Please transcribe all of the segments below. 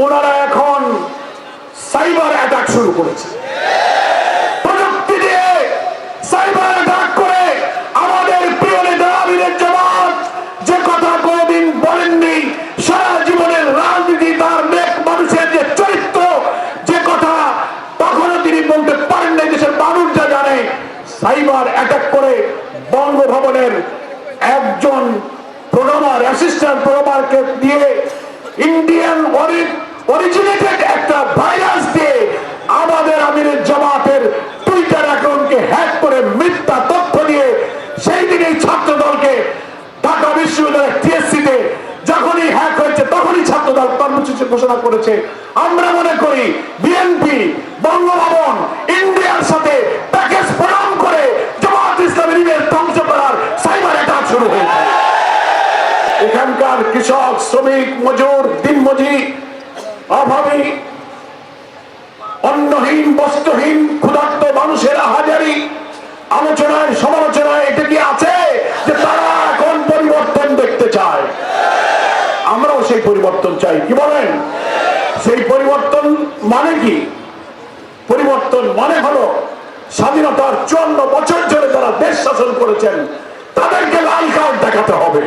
ওনারা এখন cyber attack শুরু করেছে। প্রযুক্তি দিয়ে সাইবার অ্যাটাক করে আমাদের প্রিয় নেতা আমিরের জামাত যে কথা কোনদিন বলেননি, সারা জীবনের রাজনীতি, তার নেক মানুষের যে চরিত্র, যে কথা তখনও তিনি বলতে পারেন নাই, দেশের মানুষ যা জানে, সাইবার অ্যাটাক করে বঙ্গভবনের একজন প্রোগ্রামার, অ্যাসিস্ট্যান্ট প্রোগ্রামারকে দিয়ে ইন্ডিয়ান অরিজিনেটেড একটা ভাইরাস দিয়ে আমাদের আমিরের জামাতের টুইটার অ্যাকাউন্টকে হ্যাক করে মিথ্যা তথ্য দিয়ে সেই দিনেই ছাত্র দলকে ঢাকা বিশ্ববিদ্যালয়ের টিএসসিতে যখনই হ্যাক হয়েছে তখনই ছাত্র দল কর্মসূচি ঘোষণা করেছে। আমরা মনে করি বিএনপি বঙ্গভবন ইন্ডিয়ার সাথে প্যাকেজ প্রদান করে জামাত ইসলামের ইমেজ ধ্বংস করার সাইবার অ্যাটাক শুরু হয়েছে। এখানকার কৃষক, শ্রমিক, মজুর, দিনমজুর, অভাবী, অন্নহীন, বস্ত্রহীন, ক্ষুধার্ত মানুষের হাজারি আলোচনায় সমালোচনায় এটা কি আছে যে তারা এখন পরিবর্তন দেখতে চায়? আমরাও সেই পরিবর্তন চাই। কি বলেন? সেই পরিবর্তন মানে কি? পরিবর্তন মানে হলো স্বাধীনতার 54 বছর ধরে যারা দেশ শাসন করেছেন তাদেরকে লাল কার্ড দেখাতে হবে।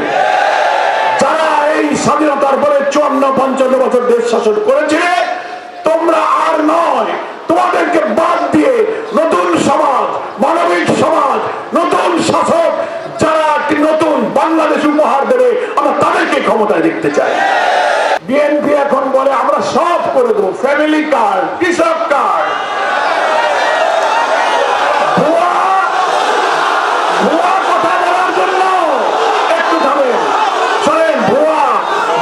যারা এই স্বাধীনতার পরে 54-55 বছর দেশ শাসন করেছিল, তোমরা আর নয়, তোমাদেরকে বাদ দিয়ে নতুন সমাজ, মানবিক সমাজ, নতুন শাসক যারা একটি নতুন বাংলাদেশ উপহার দেবে, আমরা তাদেরকে ক্ষমতায় দেখতে চাই। বিএনপি এখন বলে আমরা সব করে দেবো, ফ্যামিলি কার্ড, কৃষক কার্ড, ভুয়া কথা বলার জন্য একটু থামেন, শোনেন,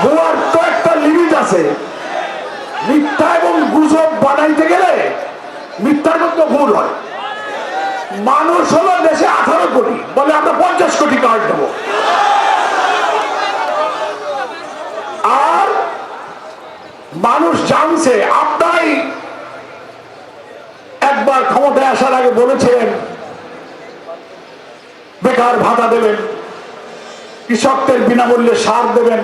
ভুয়ার তো একটা লিমিট আছে। মিথ্যা এবং গুজব বানাইতে গেলে মিথ্যার মতো ভুল হয়। মানুষ হলো দেশে 18 কোটি, বলে আমরা 50 কোটি কার্ড দেব। আর মানুষ জানছে, আপনারাই একবার ক্ষমতায় আসার আগে বলেছেন বেকার ভাতা দেবেন, কৃষকদের বিনামূল্যে সার দেবেন,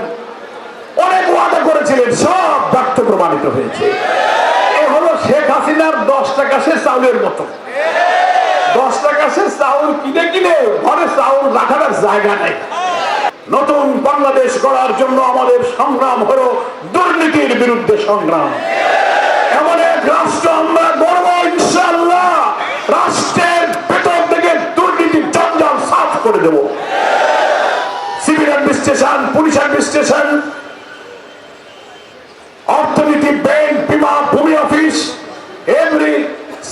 অনেক ওয়াদা করেছিলেন, সব ব্যর্থ প্রমাণিত হয়েছে। এ হলো শেখ হাসিনার 10 টাকা সে চাউলের মতো। 10 টাকা সে চাউল কিনে কিনে ঘরে চাউল রাখার জায়গা নেই। নতুন বাংলাদেশ গড়ার জন্য আমাদের সংগ্রাম হলো দুর্নীতির বিরুদ্ধে সংগ্রাম। এমন এক রাষ্ট্র আমরা গড়ব ইনশাআল্লাহ, রাষ্ট্রের ভেতর থেকে দুর্নীতির জঞ্জাল সাফ করে দেব। সিভিল অ্যাডমিনিস্ট্রেশন, পুলিশ অ্যাডমিনিস্ট্রেশন, অর্থনীতি, ব্যাংক, বিমা, ভূমি office, every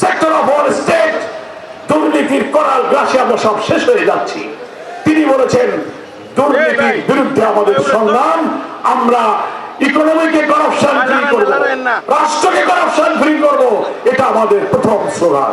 sector of our state দুর্নীতির করাল গ্রাসে আমরা সব শেষ হয়ে যাচ্ছি। তিনি বলেছেন দুর্নীতির বিরুদ্ধে আমাদের সংগ্রাম, আমরা ইকোনমিকে করাপশন ফ্রি করব, রাষ্ট্রকে করাপশন ফ্রি করব, এটা আমাদের প্রথম স্লোগান।